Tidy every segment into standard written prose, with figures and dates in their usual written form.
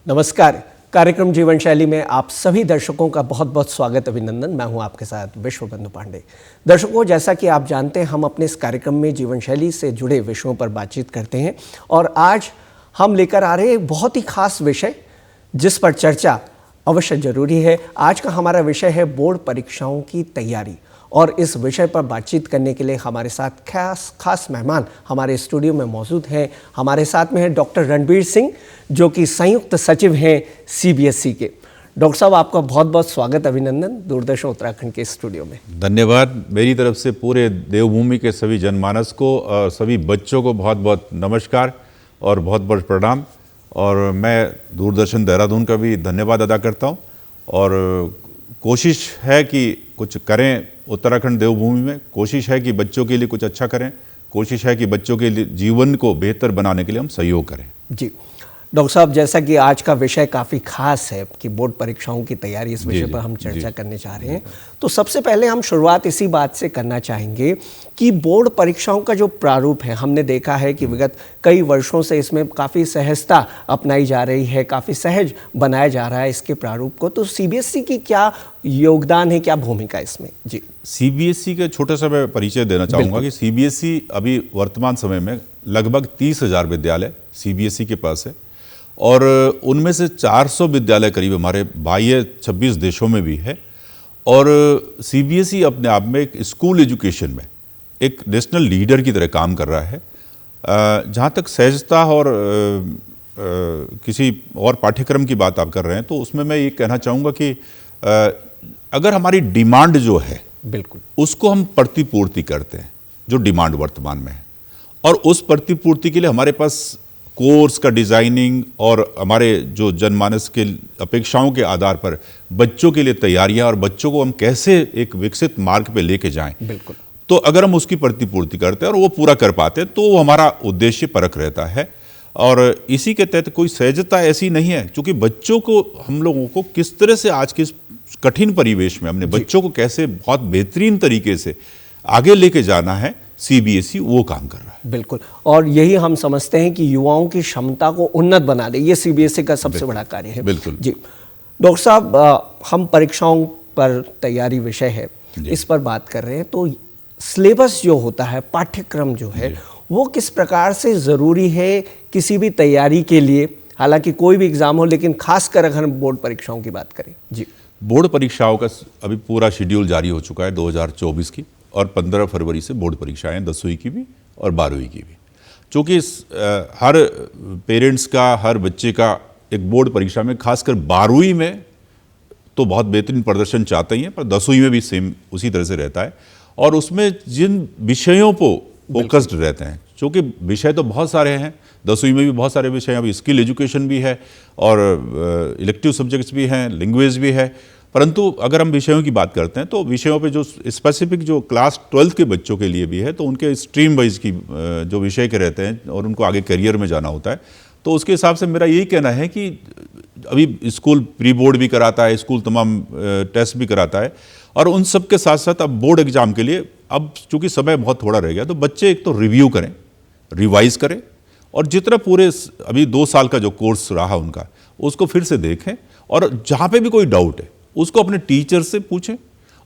नमस्कार। कार्यक्रम जीवन शैली में आप सभी दर्शकों का बहुत बहुत स्वागत, अभिनंदन। मैं हूं आपके साथ विश्वबंधु पांडे। दर्शकों, जैसा कि आप जानते हैं, हम अपने इस कार्यक्रम में जीवन शैली से जुड़े विषयों पर बातचीत करते हैं और आज हम लेकर आ रहे हैं एक बहुत ही खास विषय जिस पर चर्चा अवश्य जरूरी है। आज का हमारा विषय है बोर्ड परीक्षाओं की तैयारी और इस विषय पर बातचीत करने के लिए हमारे साथ खास मेहमान हमारे स्टूडियो में मौजूद हैं। हमारे साथ में है डॉक्टर रणबीर सिंह, जो कि संयुक्त सचिव हैं सीबीएसई के। डॉक्टर साहब, आपका बहुत बहुत स्वागत, अभिनंदन दूरदर्शन उत्तराखंड के स्टूडियो में। धन्यवाद। मेरी तरफ से पूरे देवभूमि के सभी जनमानस को और सभी बच्चों को बहुत बहुत नमस्कार और बहुत बहुत प्रणाम। और मैं दूरदर्शन देहरादून का भी धन्यवाद अदा करता हूँ और कोशिश है कि कुछ करें उत्तराखंड देवभूमि में। कोशिश है कि बच्चों के लिए कुछ अच्छा करें, कोशिश है कि बच्चों के लिए जीवन को बेहतर बनाने के लिए हम सहयोग करें। जी डॉक्टर साहब, जैसा कि आज का विषय काफ़ी खास है कि बोर्ड परीक्षाओं की तैयारी, इस विषय पर हम चर्चा करने जा रहे हैं। तो सबसे पहले हम शुरुआत इसी बात से करना चाहेंगे कि बोर्ड परीक्षाओं का जो प्रारूप है, हमने देखा है कि विगत कई वर्षों से इसमें काफ़ी सहजता अपनाई जा रही है, काफ़ी सहज बनाया जा रहा है इसके प्रारूप को। तो सीबीएसई की क्या योगदान है, क्या भूमिका इसमें? जी, सीबीएसई का छोटा सा मैं परिचय देना चाहूँगा कि सीबीएसई अभी वर्तमान समय में लगभग 30,000 विद्यालय सीबीएसई के पास है और उनमें से 400 विद्यालय करीब हमारे बाह्य 26 देशों में भी है। और सीबीएसई अपने आप में एक स्कूल एजुकेशन में एक नेशनल लीडर की तरह काम कर रहा है। जहाँ तक सहजता और किसी और पाठ्यक्रम की बात आप कर रहे हैं, तो उसमें मैं ये कहना चाहूँगा कि अगर हमारी डिमांड जो है, बिल्कुल, उसको हम प्रतिपूर्ति करते हैं, जो डिमांड वर्तमान में है, और उस प्रतिपूर्ति के लिए हमारे पास कोर्स का डिज़ाइनिंग और हमारे जो जनमानस के अपेक्षाओं के आधार पर बच्चों के लिए तैयारियां और बच्चों को हम कैसे एक विकसित मार्ग पे लेके जाएं, बिल्कुल, तो अगर हम उसकी प्रतिपूर्ति करते हैं और वो पूरा कर पाते हैं, तो वो हमारा उद्देश्य परक रहता है। और इसी के तहत कोई सहजता ऐसी नहीं है, क्योंकि बच्चों को हम लोगों को किस तरह से आज के इस कठिन परिवेश में हमने बच्चों को कैसे बहुत बेहतरीन तरीके से आगे लेके जाना है, सीबीएसई वो काम कर रहा है। बिल्कुल, और यही हम समझते हैं कि युवाओं की क्षमता को उन्नत बना दे, ये सीबीएसई का सबसे बड़ा कार्य है। बिल्कुल जी डॉक्टर साहब, हम परीक्षाओं पर तैयारी विषय है, इस पर बात कर रहे हैं। तो सिलेबस जो होता है, पाठ्यक्रम जो है, वो किस प्रकार से ज़रूरी है किसी भी तैयारी के लिए? हालांकि कोई भी एग्ज़ाम हो, लेकिन खासकर अगर हम बोर्ड परीक्षाओं की बात करें। जी, बोर्ड परीक्षाओं का अभी पूरा शेड्यूल जारी हो चुका है 2024 की, और 15 फरवरी से बोर्ड परीक्षाएं 10वीं की भी और 12वीं की भी। चूँकि हर पेरेंट्स का, हर बच्चे का एक बोर्ड परीक्षा में, खासकर 12वीं में तो बहुत बेहतरीन प्रदर्शन चाहते ही हैं, पर 10वीं में भी सेम उसी तरह से रहता है। और उसमें जिन विषयों को फोकस्ड रहते हैं, चूँकि विषय तो बहुत सारे हैं, 10वीं में भी बहुत सारे विषय हैं, अभी स्किल एजुकेशन भी है और इलेक्टिव सब्जेक्ट्स भी हैं, लैंग्वेज भी है। परंतु अगर हम विषयों की बात करते हैं, तो विषयों पे जो स्पेसिफिक जो क्लास 12 के बच्चों के लिए भी है, तो उनके स्ट्रीम वाइज की जो विषय के रहते हैं और उनको आगे करियर में जाना होता है, तो उसके हिसाब से मेरा यही कहना है कि अभी स्कूल प्री बोर्ड भी कराता है, स्कूल तमाम टेस्ट भी कराता है, और उन सब के साथ साथ अब बोर्ड एग्जाम के लिए अब चूँकि समय बहुत थोड़ा रह गया, तो बच्चे एक तो रिव्यू करें, रिवाइज करें, और जितना पूरे अभी 2 साल का जो कोर्स रहा उनका, उसको फिर से देखें, और जहाँ पे भी कोई डाउट है उसको अपने टीचर से पूछें।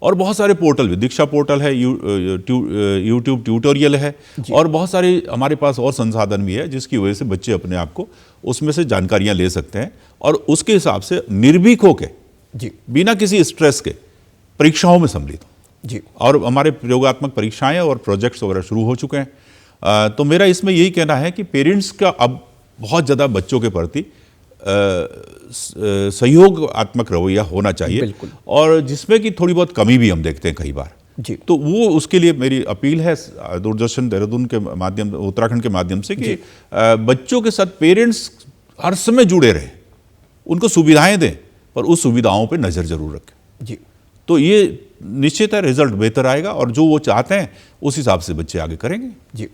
और बहुत सारे पोर्टल भी, दीक्षा पोर्टल है, यूट्यूब ट्यूटोरियल है, और बहुत सारे हमारे पास और संसाधन भी है, जिसकी वजह से बच्चे अपने आप को उसमें से जानकारियाँ ले सकते हैं और उसके हिसाब से निर्भीक होकर, जी, बिना किसी स्ट्रेस के परीक्षाओं में सम्मिलित हों। जी, और हमारे प्रयोगात्मक परीक्षाएँ और प्रोजेक्ट्स वगैरह शुरू हो चुके हैं। तो मेरा इसमें यही कहना है कि पेरेंट्स का अब बहुत ज़्यादा बच्चों के प्रति सहयोगात्मक रवैया होना चाहिए, और जिसमें कि थोड़ी बहुत कमी भी हम देखते हैं कई बार। जी, तो वो उसके लिए मेरी अपील है दूरदर्शन देहरादून के माध्यम, उत्तराखंड के माध्यम से, कि बच्चों के साथ पेरेंट्स हर समय जुड़े रहें, उनको सुविधाएं दें, पर उस सुविधाओं पे नज़र जरूर रखें। जी, तो ये निश्चित है रिजल्ट बेहतर आएगा, और जो वो चाहते हैं उस हिसाब से बच्चे आगे करेंगे। जी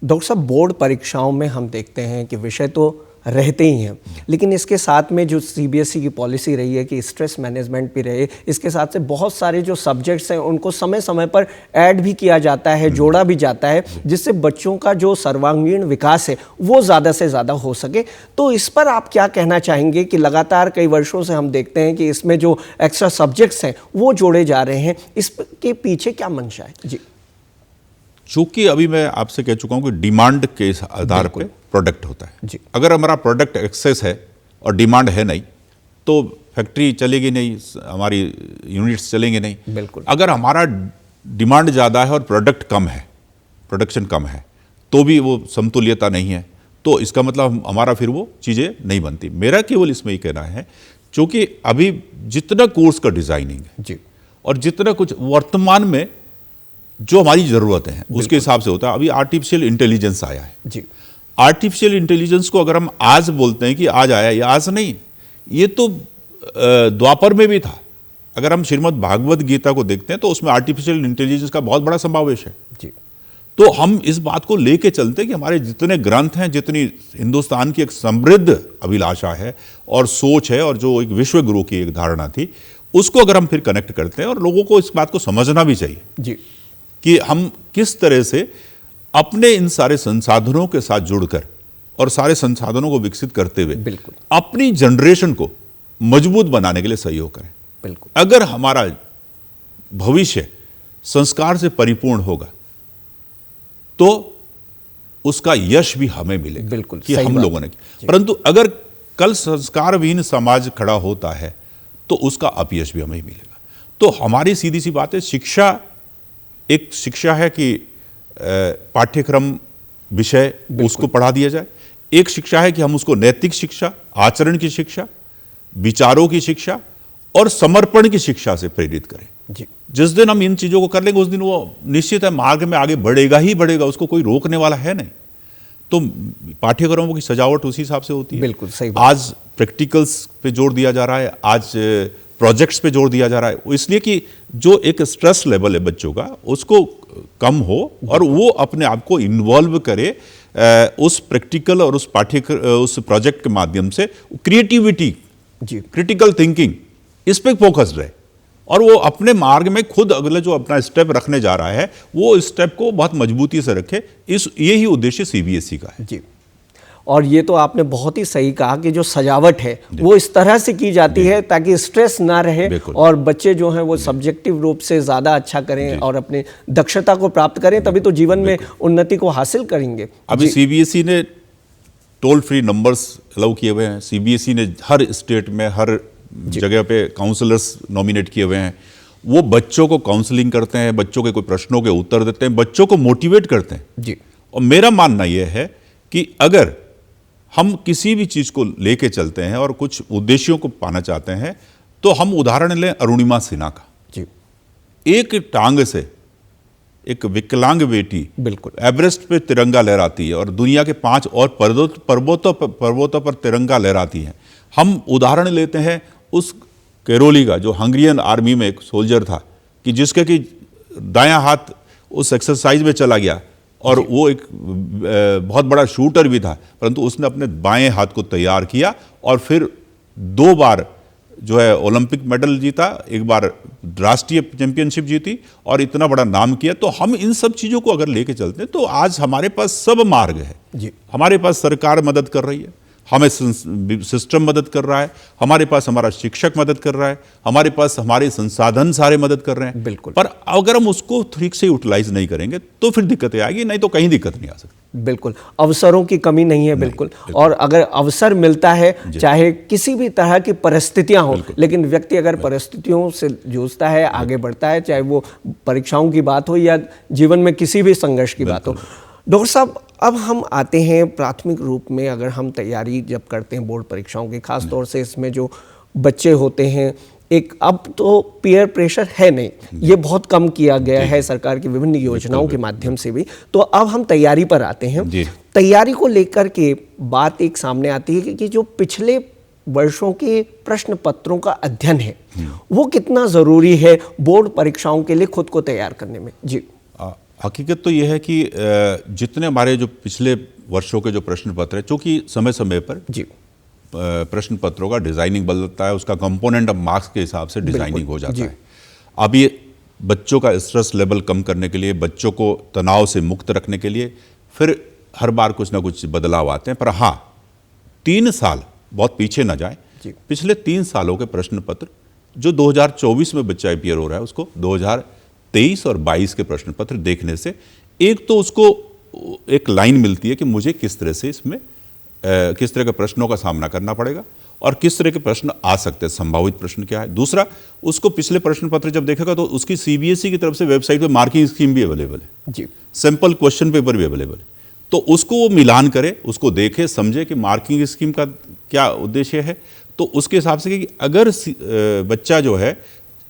डॉक्टर साहब, बोर्ड परीक्षाओं में हम देखते हैं कि विषय तो रहते ही हैं, लेकिन इसके साथ में जो सीबीएसई की पॉलिसी रही है कि स्ट्रेस मैनेजमेंट भी रहे, इसके साथ से बहुत सारे जो सब्जेक्ट्स हैं उनको समय समय पर ऐड भी किया जाता है, जोड़ा भी जाता है, जिससे बच्चों का जो सर्वांगीण विकास है वो ज़्यादा से ज़्यादा हो सके। तो इस पर आप क्या कहना चाहेंगे कि लगातार कई वर्षों से हम देखते हैं कि इसमें जो एक्स्ट्रा सब्जेक्ट्स हैं वो जोड़े जा रहे हैं, इसके पीछे क्या मंशा है? जी, चूंकि अभी मैं आपसे कह चुका हूं कि डिमांड के आधार पर प्रोडक्ट होता है जी। अगर हमारा प्रोडक्ट एक्सेस है और डिमांड है नहीं तो फैक्ट्री चलेगी नहीं, हमारी यूनिट्स चलेंगे नहीं। बिल्कुल। अगर हमारा डिमांड ज़्यादा है और प्रोडक्ट कम है, प्रोडक्शन कम है, तो भी वो समतुल्यता नहीं है, तो इसका मतलब हमारा फिर वो चीज़ें नहीं बनती। मेरा केवल इसमें ही कहना है, क्योंकि अभी जितना कोर्स का डिज़ाइनिंग है जी, और जितना कुछ वर्तमान में जो हमारी ज़रूरतें हैं उसके हिसाब से होता है। अभी आर्टिफिशियल इंटेलिजेंस आया है जी, आर्टिफिशियल इंटेलिजेंस को अगर हम आज बोलते हैं कि आज आया, ये आज नहीं, ये तो द्वापर में भी था। अगर हम श्रीमद् भागवत गीता को देखते हैं तो उसमें आर्टिफिशियल इंटेलिजेंस का बहुत बड़ा समावेश है। जी, तो हम इस बात को लेके चलते हैं कि हमारे जितने ग्रंथ हैं, जितनी हिंदुस्तान की एक समृद्ध अभिलाषा है और सोच है और जो एक विश्व गुरु की एक धारणा थी, उसको अगर हम फिर कनेक्ट करते हैं, और लोगों को इस बात को समझना भी चाहिए जी, कि हम किस तरह से अपने इन सारे संसाधनों के साथ जुड़कर और सारे संसाधनों को विकसित करते हुए बिल्कुल, अपनी जनरेशन को मजबूत बनाने के लिए सहयोग करें। बिल्कुल, अगर हमारा भविष्य संस्कार से परिपूर्ण होगा तो उसका यश भी हमें मिलेगा। बिल्कुल, कि सही हम बात लोगों ने परंतु अगर कल संस्कारविहीन समाज खड़ा होता है तो उसका अपयश भी हमें ही मिलेगा। तो हमारी सीधी सी बात है, शिक्षा एक शिक्षा है कि पाठ्यक्रम विषय उसको पढ़ा दिया जाए, एक शिक्षा है कि हम उसको नैतिक शिक्षा, आचरण की शिक्षा, विचारों की शिक्षा और समर्पण की शिक्षा से प्रेरित करें। जी, जिस दिन हम इन चीजों को कर लेंगे उस दिन वो निश्चित है मार्ग में आगे बढ़ेगा ही बढ़ेगा, उसको कोई रोकने वाला है नहीं। तो पाठ्यक्रमों की सजावट उसी हिसाब से होती है। बिल्कुल सही बात। आज प्रैक्टिकल्स पे जोर दिया जा रहा है, आज प्रोजेक्ट्स पे जोर दिया जा रहा है, इसलिए कि जो एक स्ट्रेस लेवल है बच्चों का उसको कम हो और वो अपने आप को इन्वॉल्व करे उस प्रैक्टिकल और उस उस प्रोजेक्ट के माध्यम से। क्रिएटिविटी, जी, क्रिटिकल थिंकिंग, इस पे फोकस्ड रहे और वो अपने मार्ग में खुद अगले जो अपना स्टेप रखने जा रहा है वो स्टेप को बहुत मजबूती से रखे। यही उद्देश्य सीबीएसई का है। जी। और ये तो आपने बहुत ही सही कहा कि जो सजावट है वो इस तरह से की जाती है ताकि स्ट्रेस ना रहे और बच्चे जो हैं वो सब्जेक्टिव रूप से ज़्यादा अच्छा करें और अपनी दक्षता को प्राप्त करें, तभी तो जीवन में उन्नति को हासिल करेंगे। अभी सीबीएसई ने टोल फ्री नंबर्स अलाउ किए हुए हैं। सीबीएसई ने हर स्टेट में हर जगह पे काउंसलर्स नॉमिनेट किए हुए हैं। वो बच्चों को काउंसलिंग करते हैं, बच्चों के कोई प्रश्नों के उत्तर देते हैं, बच्चों को मोटिवेट करते हैं। जी, और मेरा मानना यह है कि अगर हम किसी भी चीज़ को लेके चलते हैं और कुछ उद्देश्यों को पाना चाहते हैं तो हम उदाहरण लें अरुणिमा सिन्हा का। जी, एक टांग से एक विकलांग बेटी बिल्कुल, एवरेस्ट पे तिरंगा लहराती है और दुनिया के 5 और पर्वतों पर तिरंगा लहराती है। हम उदाहरण लेते हैं उस कैरोली का जो हंगरियन आर्मी में एक सोल्जर था कि जिसके कि दायां हाथ उस एक्सरसाइज में चला गया और वो एक बहुत बड़ा शूटर भी था, परंतु उसने अपने बाएं हाथ को तैयार किया और फिर 2 बार जो है ओलंपिक मेडल जीता, एक बार राष्ट्रीय चैंपियनशिप जीती और इतना बड़ा नाम किया। तो हम इन सब चीज़ों को अगर लेके चलते हैं तो आज हमारे पास सब मार्ग है। जी, हमारे पास सरकार मदद कर रही है, हमें सिस्टम मदद कर रहा है, हमारे पास हमारा शिक्षक मदद कर रहा है, हमारे पास हमारे संसाधन सारे मदद कर रहे हैं। बिल्कुल। पर अगर हम उसको ठीक से यूटिलाइज नहीं करेंगे तो फिर दिक्कतें आएगी, नहीं तो कहीं दिक्कत नहीं आ सकती। बिल्कुल, अवसरों की कमी नहीं है। बिल्कुल। और अगर अवसर मिलता है, चाहे किसी भी तरह की परिस्थितियां हो, लेकिन व्यक्ति अगर परिस्थितियों से जूझता है, आगे बढ़ता है, चाहे वो परीक्षाओं की बात हो या जीवन में किसी भी संघर्ष की बात हो। डॉक्टर साहब, अब हम आते हैं प्राथमिक रूप में, अगर हम तैयारी जब करते हैं बोर्ड परीक्षाओं की, खास तौर से इसमें जो बच्चे होते हैं, एक अब तो पीयर प्रेशर है नहीं, ये बहुत कम किया गया है सरकार की विभिन्न योजनाओं के माध्यम से भी। तो अब हम तैयारी पर आते हैं। तैयारी को लेकर के बात एक सामने आती है कि जो पिछले वर्षों के प्रश्न पत्रों का अध्ययन है वो कितना ज़रूरी है बोर्ड परीक्षाओं के लिए खुद को तैयार करने में। जी, हकीकत तो यह है कि जितने हमारे जो पिछले वर्षों के जो प्रश्न पत्र हैं, चूँकि समय समय पर जी प्रश्न पत्रों का डिज़ाइनिंग बदलता है, उसका कंपोनेंट अब मार्क्स के हिसाब से डिज़ाइनिंग हो जाता जी। है। अब ये बच्चों का स्ट्रेस लेवल कम करने के लिए, बच्चों को तनाव से मुक्त रखने के लिए फिर हर बार कुछ ना कुछ बदलाव आते हैं। पर हाँ, 3 साल बहुत पीछे ना जाए, जी। पिछले 3 सालों के प्रश्न पत्र जो 2024 में बच्चा अपीयर हो रहा है, उसको 2023 और 22 के प्रश्न पत्र देखने से एक तो उसको एक लाइन मिलती है कि मुझे किस तरह से इसमें किस तरह के प्रश्नों का सामना करना पड़ेगा और किस तरह के प्रश्न आ सकते हैं, संभावित प्रश्न क्या है। दूसरा, उसको पिछले प्रश्न पत्र जब देखेगा तो उसकी सीबीएसई की तरफ से वेबसाइट पे मार्किंग स्कीम भी अवेलेबल है जी। सैंपल क्वेश्चन पेपर भी अवेलेबल है। तो उसको वो मिलान करे, उसको देखे, समझे कि मार्किंग स्कीम का क्या उद्देश्य है। तो उसके हिसाब से कि अगर बच्चा जो है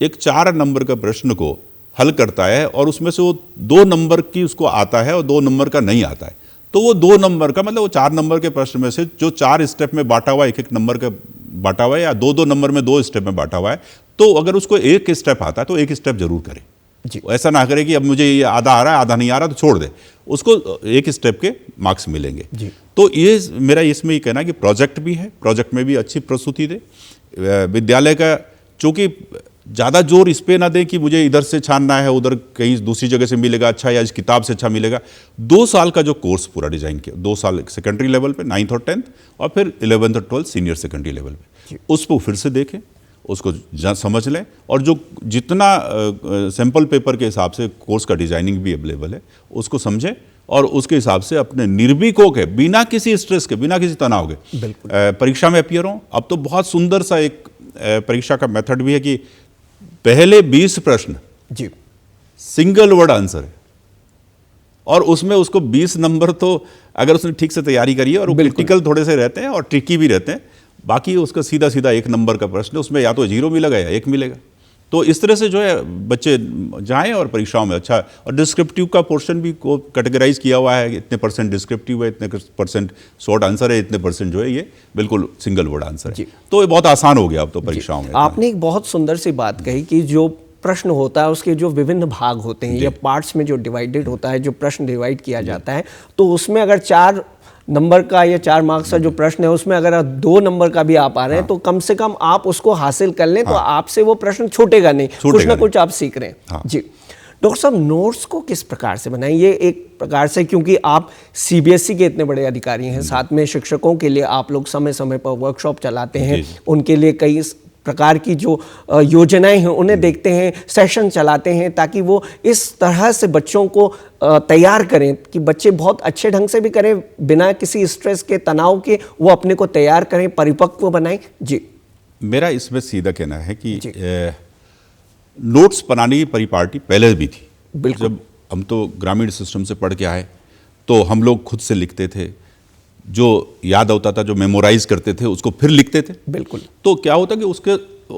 एक 4 नंबर का प्रश्न को हल करता है और उसमें से वो 2 नंबर की उसको आता है और 2 नंबर का नहीं आता है, तो वो 2 नंबर का मतलब वो 4 नंबर के प्रश्न में से जो 4 स्टेप में बांटा हुआ है, एक नंबर का बांटा हुआ है, या 2 नंबर में 2 स्टेप में बांटा हुआ है, तो अगर उसको एक स्टेप आता है तो एक स्टेप जरूर करे जी। ऐसा ना करे कि अब मुझे ये आधा आ रहा है, आधा नहीं आ रहा, तो छोड़ दे, उसको एक स्टेप के मार्क्स मिलेंगे जी। तो ये मेरा इसमें ये कहना है कि प्रोजेक्ट भी है, प्रोजेक्ट में भी अच्छी प्रस्तुति दे। विद्यालय का चूँकि ज़्यादा जोर इस पे ना दें कि मुझे इधर से छानना है, उधर कहीं दूसरी जगह से मिलेगा अच्छा या इस किताब से अच्छा मिलेगा। 2 साल का जो कोर्स पूरा डिज़ाइन किया, 2 साल सेकेंडरी लेवल पे 9th और 10th, और फिर 11th और 12th सीनियर सेकेंडरी लेवल पे, उसको फिर से देखें, उसको समझ लें, और जो जितना सैंपल पेपर के हिसाब से कोर्स का डिज़ाइनिंग भी अवेलेबल है उसको समझें और उसके हिसाब से अपने निर्भीक होकर, बिना किसी स्ट्रेस के, बिना किसी तनाव के परीक्षा में अपीयर हों। अब तो बहुत सुंदर सा एक परीक्षा का मेथड भी है कि पहले 20 प्रश्न जी सिंगल वर्ड आंसर है, और उसमें उसको 20 नंबर तो अगर उसने ठीक से तैयारी करी है, और वो क्रिटिकल थोड़े से रहते हैं और ट्रिकी भी रहते हैं, बाकी उसका सीधा सीधा 1 नंबर का प्रश्न है, उसमें या तो 0 मिलेगा या 1 मिलेगा। तो इस तरह से जो है बच्चे जाएं और परीक्षाओं में अच्छा। और डिस्क्रिप्टिव का पोर्शन भी को कैटेगराइज किया हुआ है, इतने % डिस्क्रिप्टिव है, इतने % शॉर्ट आंसर है, इतने % जो है ये बिल्कुल सिंगल वर्ड आंसर है। तो ये बहुत आसान हो गया अब तो परीक्षाओं में। आपने एक बहुत सुंदर सी बात कही कि जो प्रश्न होता है उसके जो विभिन्न भाग होते हैं या पार्ट्स में जो डिवाइडेड होता है, जो प्रश्न डिवाइड किया जाता है, तो उसमें अगर 4 नंबर का या 4 मार्क्स का जो प्रश्न है उसमें अगर 2 नंबर का भी आप आ रहे हैं तो कम से कम आप उसको हासिल कर लें, तो आपसे वो प्रश्न छूटेगा नहीं, कुछ ना कुछ आप सीख रहे हैं। जी डॉक्टर साहब, नोट्स को किस प्रकार से बनाएं? ये एक प्रकार से, क्योंकि आप सीबीएसई के इतने बड़े अधिकारी हैं, साथ में शिक्षकों के लिए आप लोग समय समय पर वर्कशॉप चलाते हैं, उनके लिए कई प्रकार की जो योजनाएं हैं उन्हें देखते हैं, सेशन चलाते हैं, ताकि वो इस तरह से बच्चों को तैयार करें कि बच्चे बहुत अच्छे ढंग से भी करें, बिना किसी स्ट्रेस के, तनाव के, वो अपने को तैयार करें, परिपक्व बनाएं। जी मेरा इसमें सीधा कहना है कि नोट्स बनाने की परिपाटी पहले भी थी। जब हम तो ग्रामीण सिस्टम से पढ़ के आए तो हम लोग खुद से लिखते थे, जो याद होता था, जो मेमोराइज करते थे, उसको फिर लिखते थे। बिल्कुल। तो क्या होता कि उसके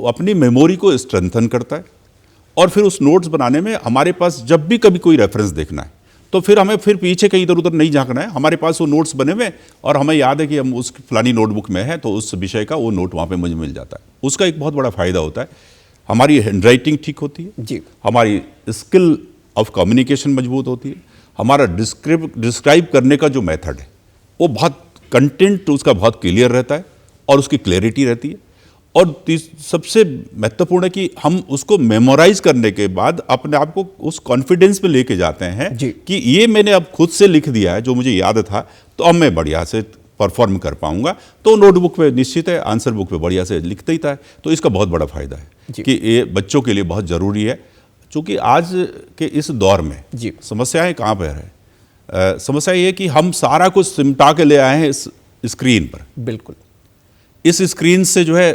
अपनी मेमोरी को स्ट्रेंथन करता है, और फिर उस नोट्स बनाने में हमारे पास जब भी कभी कोई रेफरेंस देखना है तो फिर हमें फिर पीछे कहीं इधर उधर नहीं झांकना है, हमारे पास वो नोट्स बने हुए और हमें याद है कि हम उस फलानी नोटबुक में है तो उस विषय का वो नोट वहाँ पे मुझे मिल जाता है। उसका एक बहुत बड़ा फायदा होता है, हमारी हैंडराइटिंग ठीक होती है जी, हमारी स्किल ऑफ कम्युनिकेशन मजबूत होती है, हमारा डिस्क्राइब करने का जो मेथड है वो बहुत कंटेंट उसका बहुत क्लियर रहता है और उसकी क्लैरिटी रहती है। और सबसे महत्वपूर्ण है कि हम उसको मेमोराइज करने के बाद अपने आप को उस कॉन्फिडेंस पे लेके जाते हैं कि ये मैंने अब खुद से लिख दिया है जो मुझे याद था, तो अब मैं बढ़िया से परफॉर्म कर पाऊंगा। तो नोटबुक पे निश्चित है, आंसर बुक पे बढ़िया से लिखते ही था। तो इसका बहुत बड़ा फायदा है कि ये बच्चों के लिए बहुत ज़रूरी है, क्योंकि आज के इस दौर में समस्याएं कहाँ पर है। समस्या ये है कि हम सारा कुछ सिमटा के ले आए हैं इस स्क्रीन पर। बिल्कुल। इस स्क्रीन से जो है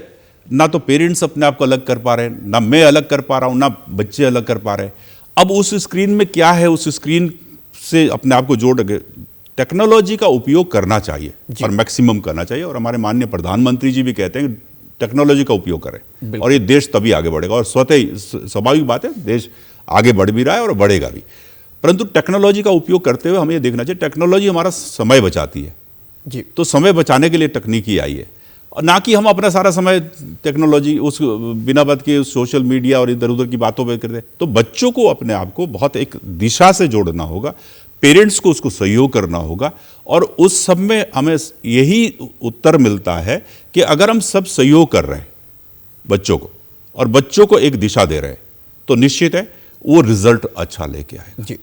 ना तो पेरेंट्स अपने आप को अलग कर पा रहे हैं, ना मैं अलग कर पा रहा हूँ, ना बच्चे अलग कर पा रहे हैं। अब उस स्क्रीन में क्या है, उस स्क्रीन से अपने आप को जोड़ के टेक्नोलॉजी का उपयोग करना चाहिए और मैक्सिमम करना चाहिए। और हमारे माननीय प्रधानमंत्री जी भी कहते हैं कि टेक्नोलॉजी का उपयोग करें और ये देश तभी आगे बढ़ेगा। और स्वतः स्वाभाविक बात है, देश आगे बढ़ भी रहा है और बढ़ेगा भी। परंतु टेक्नोलॉजी का उपयोग करते हुए हमें ये देखना चाहिए, टेक्नोलॉजी हमारा समय बचाती है जी। तो समय बचाने के लिए तकनीकी आई है और ना कि हम अपना सारा समय टेक्नोलॉजी उस बिना बात के उस सोशल मीडिया और इधर उधर की बातों पे करते। तो बच्चों को अपने आप को बहुत एक दिशा से जोड़ना होगा, पेरेंट्स को उसको सहयोग करना होगा, और उस सब में हमें यही उत्तर मिलता है कि अगर हम सब सहयोग कर रहे हैं बच्चों को और बच्चों को एक दिशा दे रहे हैं तो निश्चित है वो रिजल्ट अच्छा लेके आएगा जी।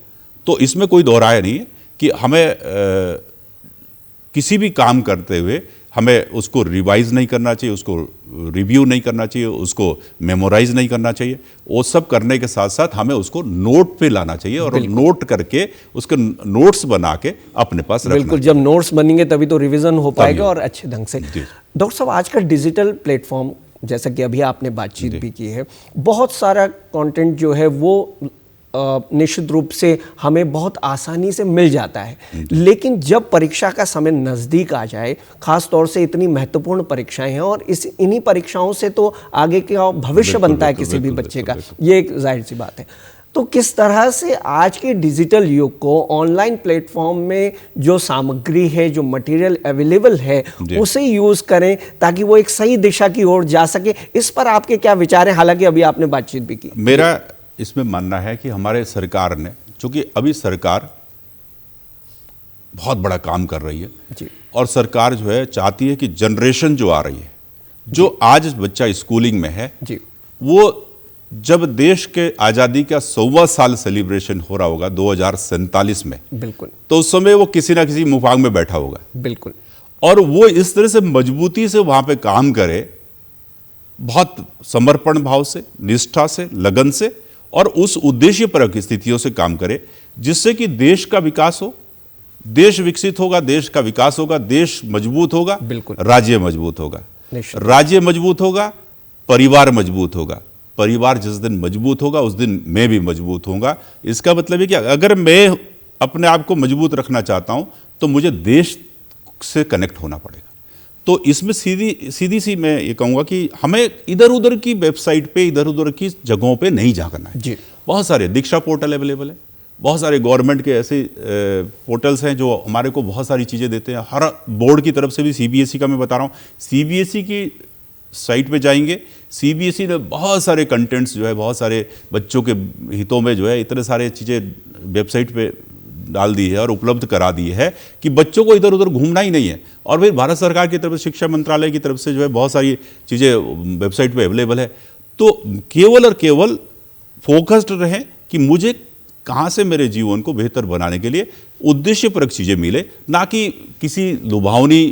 तो इसमें कोई दो राय नहीं है कि हमें किसी भी काम करते हुए हमें उसको रिवाइज नहीं करना चाहिए, उसको रिव्यू नहीं करना चाहिए, उसको मेमोराइज नहीं करना चाहिए। वो सब करने के साथ साथ हमें उसको नोट पे लाना चाहिए और नोट करके उसके नोट्स बना के अपने पास रखना। बिल्कुल, जब नोट्स बनेंगे तभी तो रिवीजन हो पाएगा और अच्छे ढंग से। डॉक्टर साहब, आज का डिजिटल प्लेटफॉर्म, जैसा कि अभी आपने बातचीत भी की है, बहुत सारा कंटेंट जो है वो निश्चित रूप से हमें बहुत आसानी से मिल जाता है, लेकिन जब परीक्षा का समय नज़दीक आ जाए, खास तौर से इतनी महत्वपूर्ण परीक्षाएं हैं और इन्हीं परीक्षाओं से तो आगे का भविष्य बनता है किसी भी बच्चे का, ये एक जाहिर सी बात है। तो किस तरह से आज के डिजिटल युग को ऑनलाइन प्लेटफॉर्म में जो सामग्री है, जो मटेरियल अवेलेबल है, उसे यूज़ करें ताकि वो एक सही दिशा की ओर जा सके, इस पर आपके क्या विचार हैं? हालांकि अभी आपने बातचीत भी की। मेरा इसमें मानना है कि हमारे सरकार ने, चूंकि अभी सरकार बहुत बड़ा काम कर रही है जी। और सरकार जो है चाहती है कि जनरेशन जो आ रही है, जो आज बच्चा स्कूलिंग में है जी, वो जब देश के आज़ादी का 100वां साल सेलिब्रेशन हो रहा होगा 2047 में, बिल्कुल, तो उस समय वो किसी ना किसी मुफाग में बैठा होगा, बिल्कुल, और वो इस तरह से मजबूती से वहां पे काम करे, बहुत समर्पण भाव से, निष्ठा से, लगन से, और उस उद्देश्यपरक स्थितियों से काम करे जिससे कि देश का विकास हो, देश विकसित होगा, देश का विकास होगा, देश मजबूत होगा, बिल्कुल, राज्य मजबूत होगा, राज्य मजबूत होगा, परिवार मजबूत होगा। परिवार जिस दिन मजबूत होगा उस दिन मैं भी मजबूत होऊंगा। इसका मतलब है कि अगर मैं अपने आप को मजबूत रखना चाहता हूं तो मुझे देश से कनेक्ट होना पड़ेगा। तो इसमें सीधी सी मैं ये कहूँगा कि हमें इधर उधर की वेबसाइट पे, इधर उधर की जगहों पे नहीं झांकना है जी। बहुत सारे दीक्षा पोर्टल अवेलेबल है, बहुत सारे गवर्नमेंट के ऐसे पोर्टल्स हैं जो हमारे को बहुत सारी चीज़ें देते हैं। हर बोर्ड की तरफ से भी, सीबीएसई का मैं बता रहा हूँ, सीबीएसई की साइट पे जाएंगे, सीबीएसई ने बहुत सारे कंटेंट्स जो है, बहुत सारे बच्चों के हितों में जो है इतने सारे चीज़ें वेबसाइट पे डाल दी है और उपलब्ध करा दी है कि बच्चों को इधर उधर घूमना ही नहीं है। और फिर भारत सरकार की तरफ से, शिक्षा मंत्रालय की तरफ से जो है बहुत सारी चीज़ें वेबसाइट पे अवेलेबल है। तो केवल और केवल फोकस्ड रहें कि मुझे कहाँ से मेरे जीवन को बेहतर बनाने के लिए उद्देश्यपरक चीज़ें मिले, ना कि किसी लुभावनी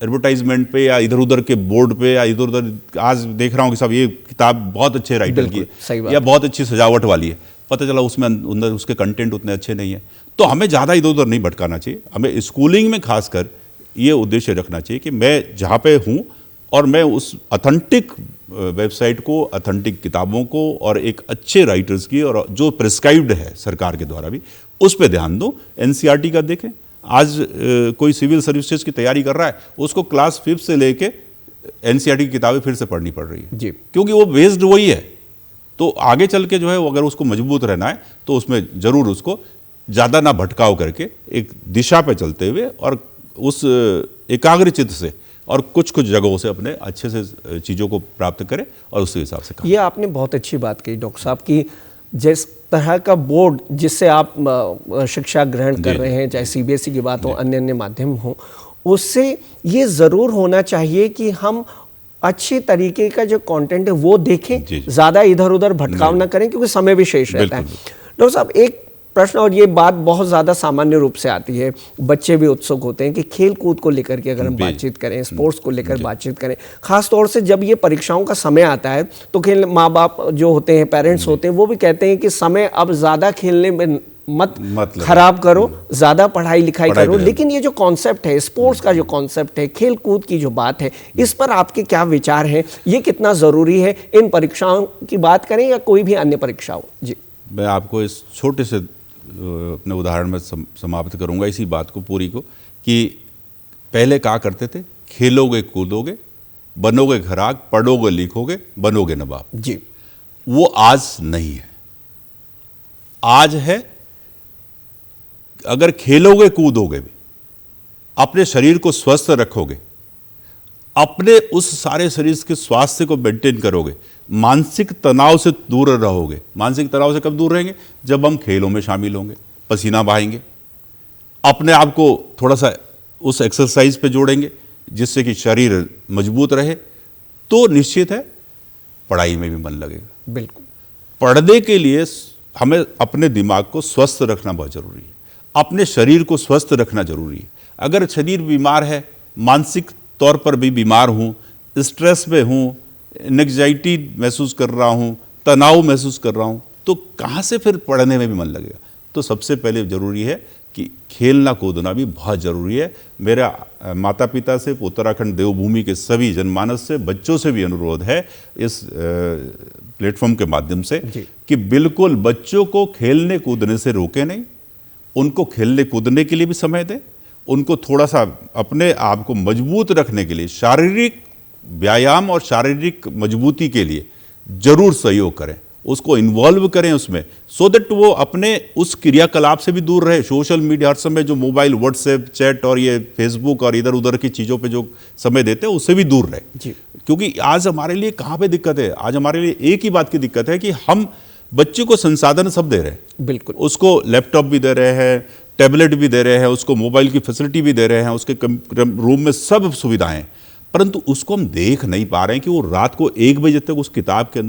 एडवर्टाइजमेंट पे या इधर उधर के बोर्ड पे या इधर उधर। आज देख रहा हूँ कि साहब ये किताब बहुत अच्छे राइटर की है या बहुत अच्छी सजावट वाली है, पता चला उसमें अंदर उसके कंटेंट उतने अच्छे नहीं है। तो हमें ज़्यादा इधर उधर नहीं भटकाना चाहिए। हमें स्कूलिंग में खासकर ये उद्देश्य रखना चाहिए कि मैं जहाँ पे हूँ और मैं उस ऑथेंटिक वेबसाइट को, ऑथेंटिक किताबों को और एक अच्छे राइटर्स की, और जो प्रिस्क्राइब्ड है सरकार के द्वारा भी, उस पर ध्यान दूँ। एनसीईआरटी का देखें, आज कोई सिविल सर्विसेज की तैयारी कर रहा है, उसको क्लास 5 से लेके एनसीईआरटी की किताबें फिर से पढ़नी पड़ रही है जी, क्योंकि वो बेस्ड वही है। तो आगे चल के जो है अगर उसको मजबूत रहना है तो उसमें ज़रूर उसको ज़्यादा ना भटकाव करके एक दिशा पे चलते हुए और उस एकाग्रचित्त से और कुछ जगहों से अपने अच्छे से चीज़ों को प्राप्त करें और उसके हिसाब से काम। ये आपने बहुत अच्छी बात कही डॉक्टर साहब की जिस तरह का बोर्ड जिससे आप शिक्षा ग्रहण कर रहे हैं, चाहे सीबीएसई की बात हो, अन्य माध्यम हो, उससे ये ज़रूर होना चाहिए कि हम अच्छी तरीके का जो कंटेंट है वो देखें, ज़्यादा इधर उधर भटकाव ना करें क्योंकि समय भी शेष रहता है। डॉक्टर साहब, एक प्रश्न, और ये बात बहुत ज़्यादा सामान्य रूप से आती है, बच्चे भी उत्सुक होते हैं कि खेल कूद को लेकर के अगर हम बातचीत करें, स्पोर्ट्स को लेकर बातचीत करें, खास तौर से जब ये परीक्षाओं का समय आता है तो खेल, माँ बाप जो होते हैं, पेरेंट्स होते हैं, वो भी कहते हैं कि समय अब ज़्यादा खेलने में मत खराब करो, ज़्यादा पढ़ाई लिखाई करो। लेकिन ये जो कॉन्सेप्ट है, स्पोर्ट्स का जो कॉन्सेप्ट है, खेल कूद की जो बात है, इस पर आपके क्या विचार हैं? ये कितना ज़रूरी है, इन परीक्षाओं की बात करें या कोई भी अन्य परीक्षा हो? जी, मैं आपको इस छोटे से अपने उदाहरण में समाप्त करूंगा इसी बात को पूरी को, कि पहले कहा करते थे, खेलोगे कूदोगे बनोगे खराक, पढ़ोगे लिखोगे बनोगे नवाब। जी, वो आज नहीं है। आज है अगर खेलोगे कूदोगे भी, अपने शरीर को स्वस्थ रखोगे, अपने उस सारे शरीर के स्वास्थ्य को मेंटेन करोगे, मानसिक तनाव से दूर रहोगे। मानसिक तनाव से कब दूर रहेंगे? जब हम खेलों में शामिल होंगे, पसीना बहाएंगे, अपने आप को थोड़ा सा उस एक्सरसाइज पे जोड़ेंगे जिससे कि शरीर मजबूत रहे, तो निश्चित है पढ़ाई में भी मन लगेगा। बिल्कुल। पढ़ने के लिए हमें अपने दिमाग को स्वस्थ रखना बहुत जरूरी है, अपने शरीर को स्वस्थ रखना जरूरी है। अगर शरीर बीमार है, मानसिक तौर पर भी बीमार हूँ, स्ट्रेस में हूँ, एंग्जाइटी महसूस कर रहा हूँ, तनाव महसूस कर रहा हूँ, तो कहाँ से फिर पढ़ने में भी मन लगेगा? तो सबसे पहले जरूरी है कि खेलना कूदना भी बहुत ज़रूरी है। मेरा माता पिता से, उत्तराखंड देवभूमि के सभी जनमानस से, बच्चों से भी अनुरोध है इस प्लेटफॉर्म के माध्यम से कि बिल्कुल बच्चों को खेलने कूदने से रोके नहीं, उनको खेलने कूदने के लिए भी समय दें, उनको थोड़ा सा अपने आप को मजबूत रखने के लिए शारीरिक व्यायाम और शारीरिक मजबूती के लिए जरूर सहयोग करें, उसको इन्वॉल्व करें उसमें, सो दैट वो अपने उस क्रियाकलाप से भी दूर रहे। सोशल मीडिया हर समय जो मोबाइल, व्हाट्सएप, चैट और ये फेसबुक और इधर उधर की चीज़ों पे जो समय देते हैं उससे भी दूर रहे। क्योंकि आज हमारे लिए कहाँ पे दिक्कत है? आज हमारे लिए एक ही बात की दिक्कत है कि हम बच्चे को संसाधन सब दे रहे हैं। बिल्कुल। उसको लैपटॉप भी दे रहे हैं, टैबलेट भी दे रहे हैं, उसको मोबाइल की फैसिलिटी भी दे रहे हैं, उसके रूम में सब सुविधाएं, परंतु उसको हम देख नहीं पा रहे हैं कि वो रात को 1 बजे तक उस किताब के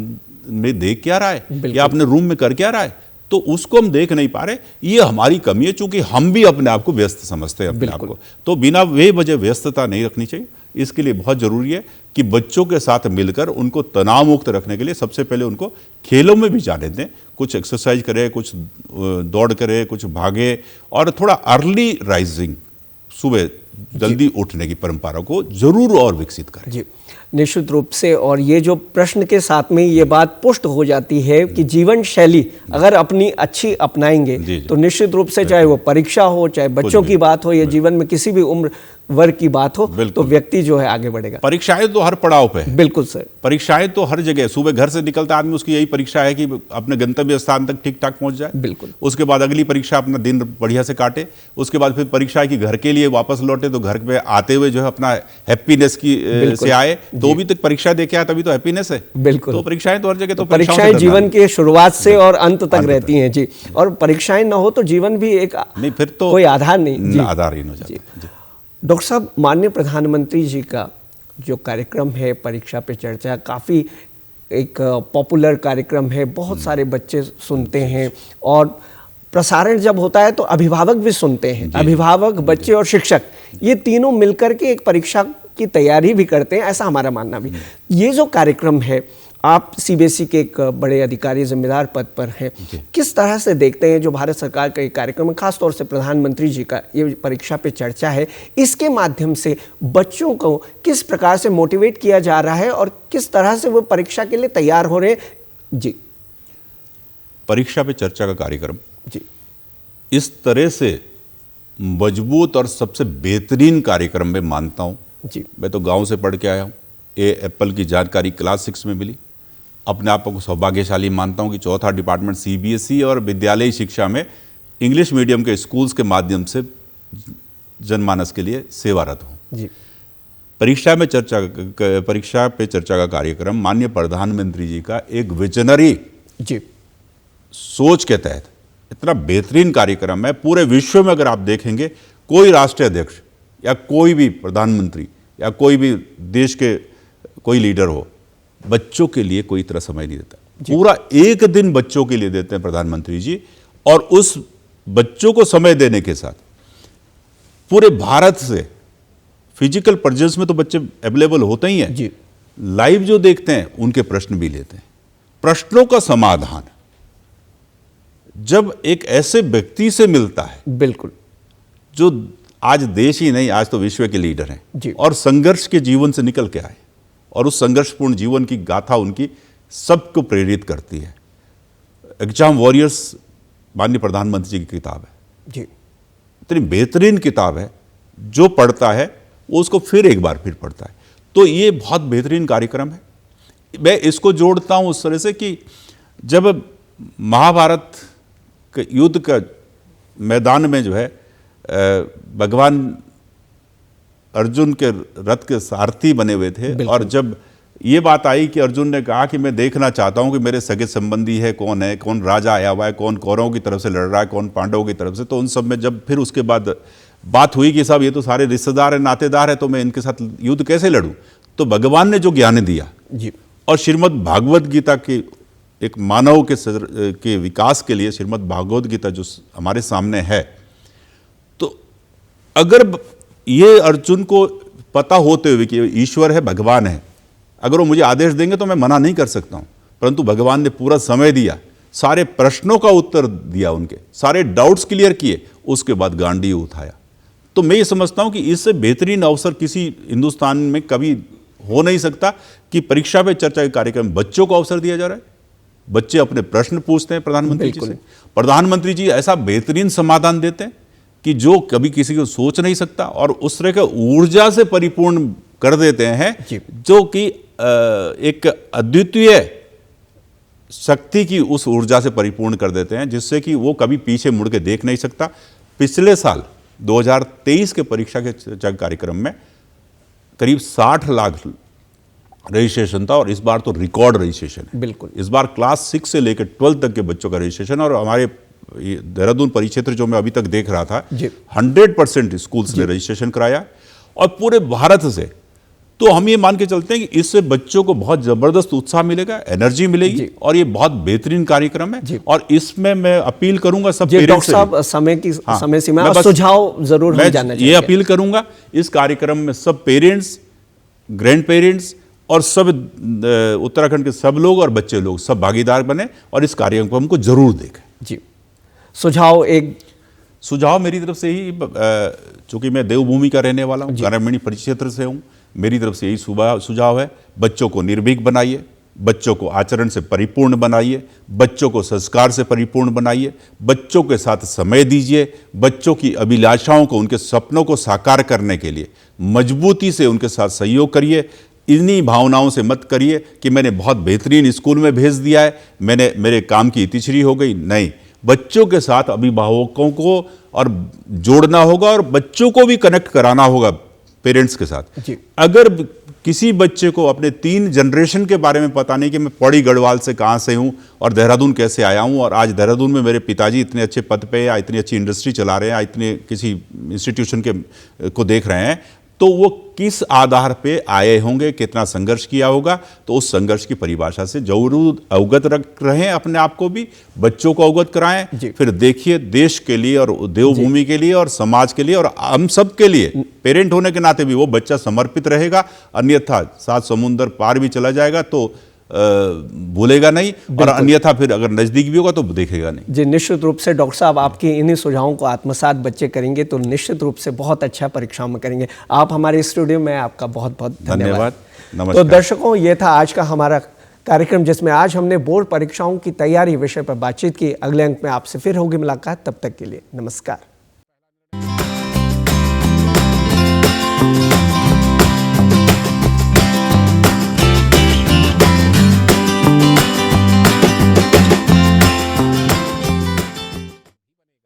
में देख क्या रहा है या अपने रूम में कर क्या रहा है, तो उसको हम देख नहीं पा रहे। ये हमारी कमी है, चूंकि हम भी अपने आप को व्यस्त समझते हैं अपने आप को, तो बिना बेवजह व्यस्तता नहीं रखनी चाहिए। इसके लिए बहुत जरूरी है कि बच्चों के साथ मिलकर उनको तनाव मुक्त रखने के लिए सबसे पहले उनको खेलों में भी जाने दें, कुछ एक्सरसाइज करे, कुछ दौड़ करे, कुछ भागे, और थोड़ा अर्ली राइजिंग, सुबह जल्दी उठने की परंपरा को जरूर और विकसित करें। जी, निश्चित रूप से। और ये जो प्रश्न के साथ में ये बात पुष्ट हो जाती है कि जीवन शैली अगर अपनी अच्छी अपनाएंगे तो निश्चित रूप से, चाहे वो परीक्षा हो, चाहे बच्चों की बात हो, या जीवन में किसी भी उम्र वर्ग की बात हो, तो व्यक्ति जो है आगे बढ़ेगा। परीक्षाएं तो हर पड़ाव पे है। बिल्कुल सर, परीक्षाएं तो हर जगह। सुबह घर से निकलता आदमी, उसकी यही परीक्षा है कि अपने गंतव्य स्थान तक ठीक ठाक पहुंच जाए। बिल्कुल। उसके बाद अगली परीक्षा, अपना दिन बढ़िया से काटे। उसके बाद फिर परीक्षा है कि घर के लिए वापस लौटे, तो घर पे आते हुए जो है अपना हैप्पीनेस की से आए, तो भी तक परीक्षा देके आए, तभी तो हैप्पीनेस है। बिल्कुल। तो परीक्षाएं तो हर जगह, तो परीक्षाएं जीवन के शुरुआत से और अंत तक रहती हैं। जी, और परीक्षाएं ना हो तो जीवन भी एक नहीं, फिर तो कोई आधार नहीं, आधारहीन हो जाता है। डॉक्टर साहब, माननीय प्रधानमंत्री जी का जो कार्यक्रम है परीक्षा पे चर्चा, काफ़ी एक पॉपुलर कार्यक्रम है, बहुत सारे बच्चे सुनते हैं, और प्रसारण जब होता है तो अभिभावक भी सुनते हैं। अभिभावक, बच्चे और शिक्षक, ये तीनों मिलकर के एक परीक्षा की तैयारी भी करते हैं, ऐसा हमारा मानना भी। ये जो कार्यक्रम है, आप सीबीएसई के एक बड़े अधिकारी, जिम्मेदार पद पर हैं, किस तरह से देखते हैं जो भारत सरकार का एक कार्यक्रम है, खासतौर से प्रधानमंत्री जी का ये परीक्षा पे चर्चा है, इसके माध्यम से बच्चों को किस प्रकार से मोटिवेट किया जा रहा है और किस तरह से वो परीक्षा के लिए तैयार हो रहे हैं? जी, परीक्षा पे चर्चा का कार्यक्रम जी, इस तरह से मजबूत और सबसे बेहतरीन कार्यक्रम में मानता हूँ। जी, मैं तो गांव से पढ़ के आया हूँ, ये एप्पल की जानकारी क्लास 6 में मिली। अपने आप को सौभाग्यशाली मानता हूँ कि चौथा डिपार्टमेंट सीबीएसई और विद्यालयी शिक्षा में इंग्लिश मीडियम के स्कूल्स के माध्यम से जनमानस के लिए सेवारत हूँ। जी, परीक्षा पे चर्चा का कार्यक्रम माननीय प्रधानमंत्री जी का एक विजनरी जी, सोच के तहत इतना बेहतरीन कार्यक्रम है। पूरे विश्व में अगर आप देखेंगे, कोई राष्ट्रीय अध्यक्ष या कोई भी प्रधानमंत्री या कोई भी देश के कोई लीडर हो, बच्चों के लिए कोई तरह समय नहीं देता। पूरा एक दिन बच्चों के लिए देते हैं प्रधानमंत्री जी, और उस बच्चों को समय देने के साथ पूरे भारत से फिजिकल प्रेजेंस में तो बच्चे अवेलेबल होते ही हैं, लाइव जो देखते हैं उनके प्रश्न भी लेते हैं। प्रश्नों का समाधान जब एक ऐसे व्यक्ति से मिलता है, बिल्कुल, जो आज देश ही नहीं, आज तो विश्व के लीडर हैं, और संघर्ष के जीवन से निकल के आए, और उस संघर्षपूर्ण जीवन की गाथा उनकी सबको प्रेरित करती है। एग्जाम वॉरियर्स माननीय प्रधानमंत्री जी की किताब है जी, इतनी बेहतरीन किताब है, जो पढ़ता है वो उसको फिर एक बार फिर पढ़ता है। तो ये बहुत बेहतरीन कार्यक्रम है। मैं इसको जोड़ता हूँ उस तरह से कि जब महाभारत के युद्ध का मैदान में जो है भगवान अर्जुन के रथ के सारथी बने हुए थे, और जब ये बात आई कि अर्जुन ने कहा कि मैं देखना चाहता हूं कि मेरे सगे संबंधी है, कौन राजा आया हुआ है, कौन कौरवों की तरफ से लड़ रहा है, कौन पांडवों की तरफ से, तो उन सब में जब फिर उसके बाद बात हुई कि साहब ये तो सारे रिश्तेदार हैं, नातेदार हैं, तो मैं इनके साथ युद्ध कैसे लड़ूं, तो भगवान ने जो ज्ञान दिया जी, और श्रीमद् भागवत गीता के एक मानव के विकास के लिए श्रीमद् भागवत गीता जो हमारे सामने है, तो अगर ये अर्जुन को पता होते हुए कि ईश्वर है, भगवान है, अगर वो मुझे आदेश देंगे तो मैं मना नहीं कर सकता हूं, परंतु भगवान ने पूरा समय दिया, सारे प्रश्नों का उत्तर दिया, उनके सारे डाउट्स क्लियर किए, उसके बाद गांडीव उठाया। तो मैं ये समझता हूं कि इससे बेहतरीन अवसर किसी हिंदुस्तान में कभी हो नहीं सकता कि परीक्षा पे चर्चा के कार्यक्रम में बच्चों को अवसर दिया जा रहा है, बच्चे अपने प्रश्न पूछते हैं प्रधानमंत्री जी से, प्रधानमंत्री जी ऐसा बेहतरीन समाधान देते हैं कि जो कभी किसी को सोच नहीं सकता, और उस तरह का ऊर्जा से परिपूर्ण कर देते हैं जो कि एक अद्वितीय शक्ति की उस ऊर्जा से परिपूर्ण कर देते हैं, जिससे कि वो कभी पीछे मुड़ के देख नहीं सकता। पिछले साल 2023 के परीक्षा के कार्यक्रम में करीब 60 लाख रजिस्ट्रेशन था, और इस बार तो रिकॉर्ड रजिस्ट्रेशन है। बिल्कुल, इस बार क्लास 6 से लेकर 12 तक के बच्चों का रजिस्ट्रेशन, और हमारे देहरादून परिक्षेत्र जो मैं अभी तक देख रहा था, 100% स्कूल्स ने रजिस्ट्रेशन कराया, और पूरे भारत से। तो हम ये मान के चलते हैं कि इससे बच्चों को बहुत जबरदस्त उत्साह मिलेगा, एनर्जी मिलेगी, और ये बहुत बेहतरीन कार्यक्रम है। और इसमें मैं अपील करूंगा सब पेरेंट्स से, डॉक्टर साहब समय सीमा और सुझाव जरूर हम जानना चाहिए। ये अपील करूंगा इस कार्यक्रम में सब पेरेंट्स, ग्रैंड पेरेंट्स और सब उत्तराखंड के सब लोग और बच्चे लोग सब भागीदार बने और इस कार्यक्रम को जरूर देखें। जी, सुझाव मेरी तरफ से ही, चूंकि मैं देवभूमि का रहने वाला हूँ, ग्रामीण परिक्षेत्र से हूँ, मेरी तरफ से यही सुझाव है, बच्चों को निर्भीक बनाइए, बच्चों को आचरण से परिपूर्ण बनाइए, बच्चों को संस्कार से परिपूर्ण बनाइए, बच्चों के साथ समय दीजिए, बच्चों की अभिलाषाओं को, उनके सपनों को साकार करने के लिए मजबूती से उनके साथ सहयोग करिए। इन्हीं भावनाओं से मत करिए कि मैंने बहुत बेहतरीन स्कूल में भेज दिया है, मेरे काम की इतिश्री हो गई। नहीं, बच्चों के साथ अभिभावकों को और जोड़ना होगा और बच्चों को भी कनेक्ट कराना होगा पेरेंट्स के साथ। अगर किसी बच्चे को अपने 3 जनरेशन के बारे में पता नहीं कि मैं पौड़ी गढ़वाल से कहाँ से हूँ और देहरादून कैसे आया हूँ, और आज देहरादून में मेरे पिताजी इतने अच्छे पद पे या इतनी अच्छी इंडस्ट्री चला रहे हैं या इतने किसी इंस्टीट्यूशन को देख रहे हैं, तो वो किस आधार पे आए होंगे, कितना संघर्ष किया होगा, तो उस संघर्ष की परिभाषा से जरूर अवगत रख रहे हैं, अपने आप को भी, बच्चों को अवगत कराएं। फिर देखिए, देश के लिए और देवभूमि के लिए और समाज के लिए और हम सब के लिए पेरेंट होने के नाते भी वो बच्चा समर्पित रहेगा, अन्यथा 7 समुंदर पार भी चला जाएगा तो भूलेगा नहीं, और अन्यथा फिर अगर नजदीक भी होगा तो देखेगा नहीं। जी, निश्चित रूप से डॉक्टर साहब आपके इन्हीं सुझावों को आत्मसात बच्चे करेंगे तो निश्चित रूप से बहुत अच्छा परीक्षाओं में करेंगे। आप हमारे स्टूडियो में, आपका बहुत बहुत धन्यवाद। नमस्कार। तो दर्शकों, ये था आज का हमारा कार्यक्रम, जिसमें आज हमने बोर्ड परीक्षाओं की तैयारी विषय पर बातचीत की। अगले अंक में आपसे फिर होगी मुलाकात, तब तक के लिए नमस्कार।